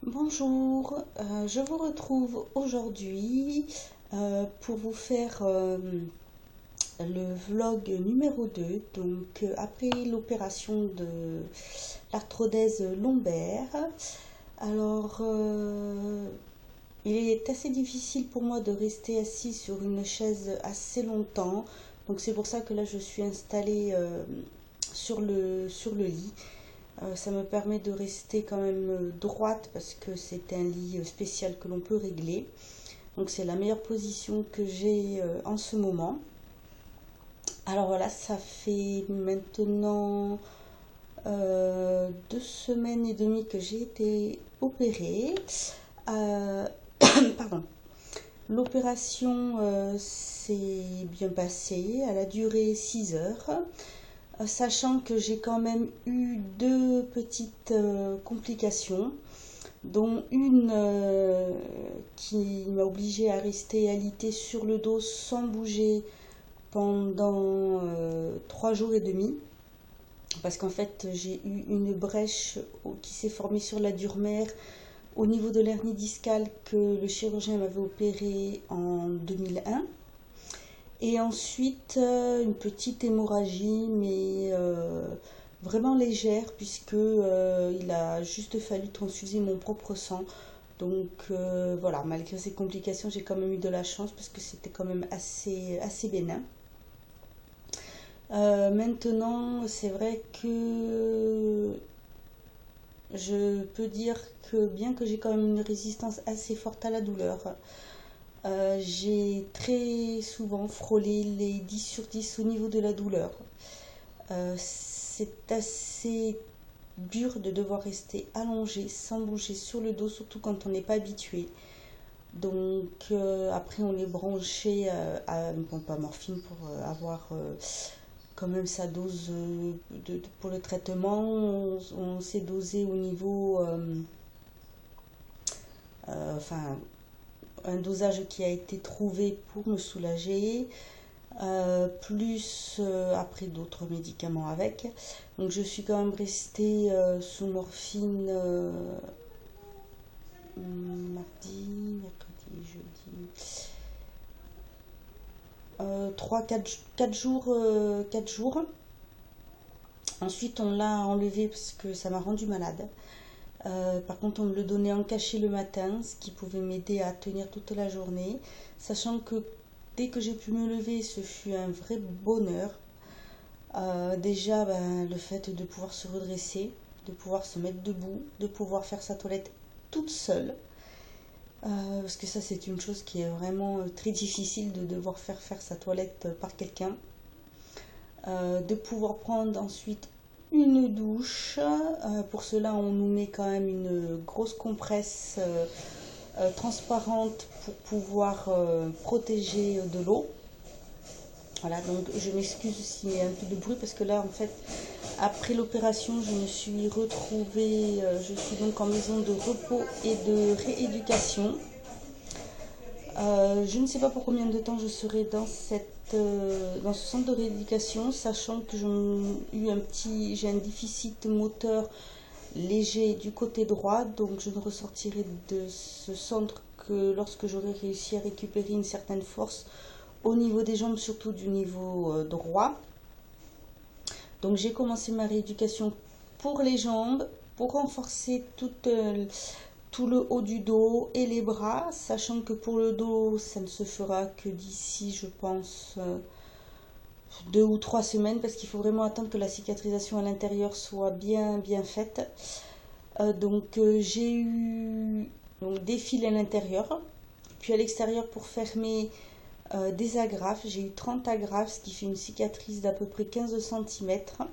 Bonjour, je vous retrouve aujourd'hui pour vous faire le vlog numéro 2. Donc après l'opération de l'arthrodèse lombaire. Alors il est assez difficile pour moi de rester assis sur une chaise assez longtemps. Donc c'est pour ça que là je suis installée sur le lit. Ça me permet de rester quand même droite parce que c'est un lit spécial que l'on peut régler. Donc c'est la meilleure position que j'ai en ce moment. Alors voilà, ça fait maintenant 2 semaines et demie que j'ai été opérée. Euh, pardon. L'opération s'est bien passée. Elle a duré 6 heures. Sachant que j'ai quand même eu deux petites complications, dont une qui m'a obligée à rester alitée sur le dos sans bouger pendant 3 jours et demi, parce qu'en fait j'ai eu une brèche qui s'est formée sur la dure-mère au niveau de l'hernie discale que le chirurgien m'avait opérée en 2001. Et ensuite, une petite hémorragie, mais vraiment légère, puisque il a juste fallu transfuser mon propre sang. Donc voilà, malgré ces complications, j'ai quand même eu de la chance, parce que c'était quand même assez bénin. Maintenant, c'est vrai que je peux dire que bien que j'ai quand même une résistance assez forte à la douleur, j'ai très souvent frôlé les 10 sur 10 au niveau de la douleur. C'est assez dur de devoir rester allongé sans bouger sur le dos, surtout quand on n'est pas habitué. Donc après on est branché à une pompe à morphine pour avoir quand même sa dose pour le traitement. On s'est dosé au niveau, enfin un dosage qui a été trouvé pour me soulager. Plus après d'autres médicaments avec. Donc je suis quand même restée sous morphine mardi, mercredi, jeudi. 4 jours, 4 jours. Ensuite on l'a enlevé parce que ça m'a rendu malade. Par contre on me le donnait en cachet le matin, ce qui pouvait m'aider à tenir toute la journée. Sachant que dès que j'ai pu me lever, ce fut un vrai bonheur. Déjà, ben, le fait de pouvoir se redresser, de pouvoir se mettre debout, de pouvoir faire sa toilette toute seule. Parce que ça, c'est une chose qui est vraiment très difficile de devoir faire sa toilette par quelqu'un. De pouvoir prendre ensuite une douche. Pour cela, on nous met quand même une grosse compresse transparente pour pouvoir protéger de l'eau. Voilà, donc je m'excuse s'il y a un peu de bruit parce que là, en fait, après l'opération, je me suis retrouvée, je suis donc en maison de repos et de rééducation. Je ne sais pas pour combien de temps je serai dans ce centre de rééducation, sachant que j'ai un déficit moteur léger du côté droit, donc je ne ressortirai de ce centre que lorsque j'aurai réussi à récupérer une certaine force au niveau des jambes, surtout du niveau droit. Donc j'ai commencé ma rééducation pour les jambes, pour renforcer tout le haut du dos et les bras, sachant que pour le dos, ça ne se fera que d'ici, je pense, 2 ou 3 semaines, parce qu'il faut vraiment attendre que la cicatrisation à l'intérieur soit bien faite. J'ai eu des fils à l'intérieur, puis à l'extérieur pour fermer des agrafes. J'ai eu 30 agrafes, ce qui fait une cicatrice d'à peu près 15 centimètres.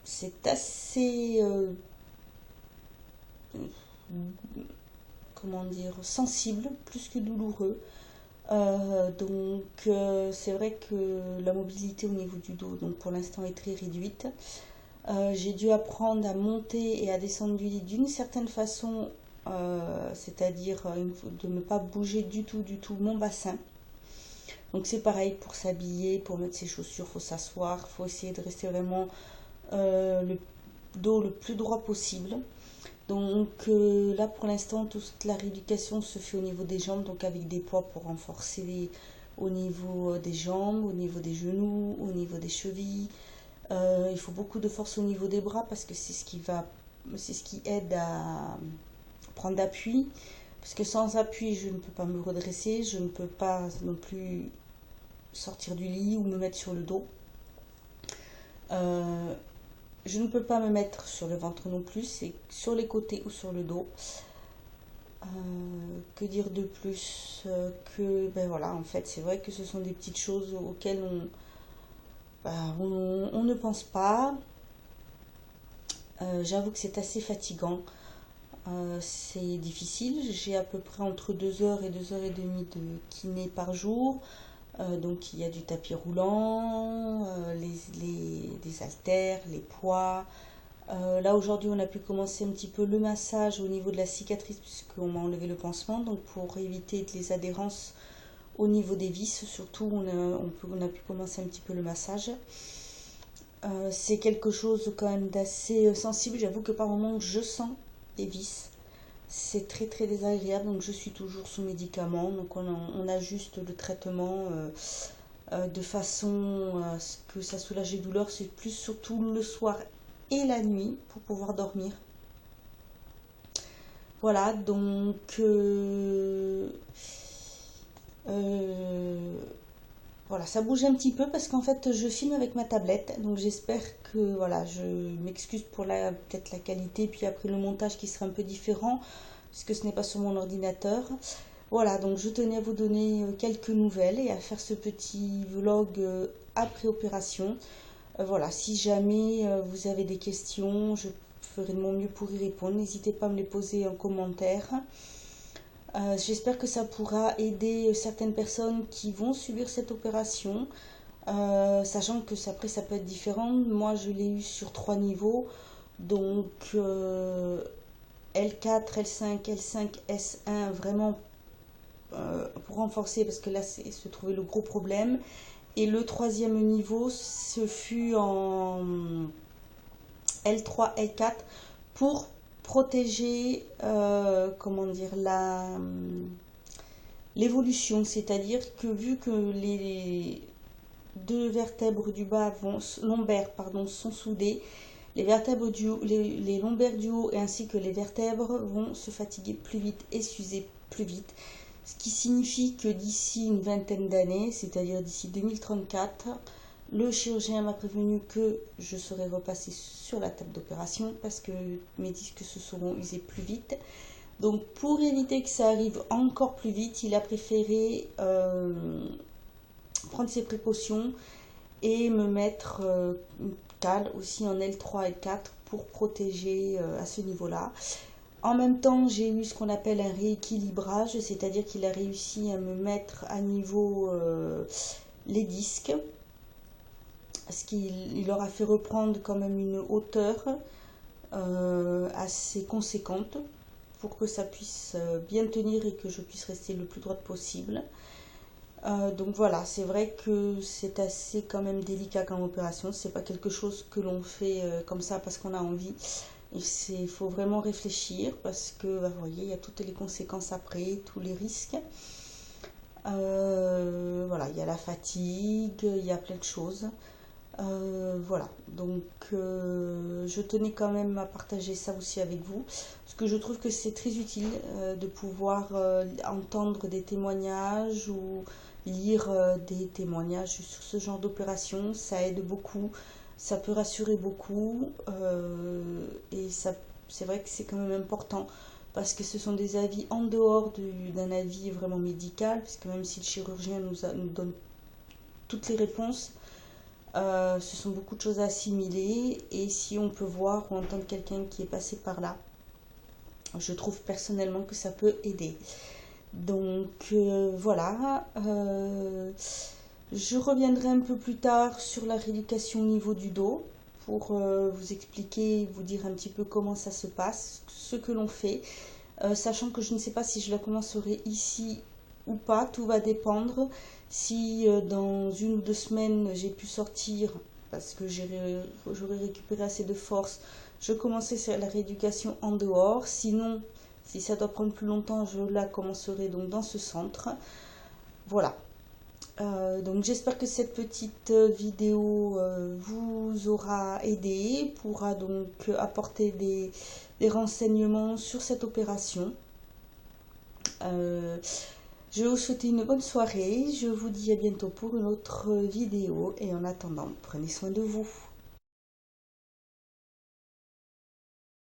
C'est assez, comment dire, sensible, plus que douloureux. C'est vrai que la mobilité au niveau du dos, donc pour l'instant, est très réduite. J'ai dû apprendre à monter et à descendre du lit d'une certaine façon, c'est-à-dire de ne pas bouger du tout mon bassin. Donc c'est pareil pour s'habiller, pour mettre ses chaussures, il faut s'asseoir, il faut essayer de rester vraiment le dos le plus droit possible. Donc là pour l'instant toute la rééducation se fait au niveau des jambes, donc avec des poids pour renforcer au niveau des jambes, au niveau des genoux, au niveau des chevilles. Il faut beaucoup de force au niveau des bras parce que c'est ce qui aide à prendre appui. Parce que sans appui, je ne peux pas me redresser, je ne peux pas non plus sortir du lit ou me mettre sur le dos. Je ne peux pas me mettre sur le ventre non plus, c'est sur les côtés ou sur le dos. Que dire de plus que, ben voilà, en fait, c'est vrai que ce sont des petites choses auxquelles on ne pense pas. J'avoue que c'est assez fatigant. C'est difficile. J'ai à peu près entre 2 heures et 2 heures et demie de kiné par jour. Donc il y a du tapis roulant, des haltères, les poids. Là aujourd'hui on a pu commencer un petit peu le massage au niveau de la cicatrice puisqu'on m'a enlevé le pansement. Donc pour éviter les adhérences au niveau des vis, surtout on a pu commencer un petit peu le massage. C'est quelque chose quand même d'assez sensible. J'avoue que par moments je sens des vis. C'est très très désagréable, donc je suis toujours sous médicaments. Donc on ajuste le traitement de façon à ce que ça soulage les douleurs. C'est plus surtout le soir et la nuit pour pouvoir dormir. Voilà, donc voilà, ça bouge un petit peu parce qu'en fait je filme avec ma tablette, donc j'espère que voilà, je m'excuse pour peut-être la qualité, puis après le montage qui sera un peu différent puisque ce n'est pas sur mon ordinateur. Voilà, donc je tenais à vous donner quelques nouvelles et à faire ce petit vlog après opération. Voilà, si jamais vous avez des questions, je ferai de mon mieux pour y répondre. N'hésitez pas à me les poser en commentaire. J'espère que ça pourra aider certaines personnes qui vont subir cette opération, sachant que après ça peut être différent. Moi je l'ai eu sur 3 niveaux, donc L4, L5, L5, S1 vraiment pour renforcer parce que là se trouvait le gros problème. Et le 3e niveau ce fut en L3, L4 pour protéger comment dire l'évolution, c'est-à-dire que vu que les 2 vertèbres du bas lombaires sont soudées, les vertèbres du haut, les lombaires du haut ainsi que les vertèbres vont se fatiguer plus vite et s'user plus vite, ce qui signifie que d'ici une vingtaine d'années, c'est-à-dire d'ici 2034, le chirurgien m'a prévenu que je serais repassée sur la table d'opération parce que mes disques se seront usés plus vite. Donc pour éviter que ça arrive encore plus vite, il a préféré prendre ses précautions et me mettre une cale aussi en L3 et L4 pour protéger à ce niveau-là. En même temps, j'ai eu ce qu'on appelle un rééquilibrage, c'est-à-dire qu'il a réussi à me mettre à niveau les disques, ce qui leur a fait reprendre quand même une hauteur assez conséquente pour que ça puisse bien tenir et que je puisse rester le plus droite possible. Donc voilà, c'est vrai que c'est assez quand même délicat comme opération. C'est pas quelque chose que l'on fait comme ça parce qu'on a envie. Il faut vraiment réfléchir parce que vous voyez, il y a toutes les conséquences après, tous les risques. Voilà, il y a la fatigue, il y a plein de choses. Voilà, donc je tenais quand même à partager ça aussi avec vous parce que je trouve que c'est très utile de pouvoir entendre des témoignages ou lire des témoignages sur ce genre d'opération. Ça aide beaucoup, ça peut rassurer beaucoup et ça, c'est vrai que c'est quand même important parce que ce sont des avis en dehors d'un avis vraiment médical, puisque même si le chirurgien nous donne toutes les réponses, ce sont beaucoup de choses à assimiler et si on peut voir ou entendre quelqu'un qui est passé par là, je trouve personnellement que ça peut aider. Donc voilà, je reviendrai un peu plus tard sur la rééducation au niveau du dos pour vous expliquer, vous dire un petit peu comment ça se passe, ce que l'on fait, sachant que je ne sais pas si je la commencerai ici ou pas, tout va dépendre. Si dans 1 ou 2 semaines j'ai pu sortir parce que j'aurai récupéré assez de force, je commençais la rééducation en dehors. Sinon, si ça doit prendre plus longtemps, je la commencerai donc dans ce centre. Voilà. Donc j'espère que cette petite vidéo vous aura aidé, pourra donc apporter des renseignements sur cette opération. Je vais vous souhaiter une bonne soirée, je vous dis à bientôt pour une autre vidéo et en attendant, prenez soin de vous.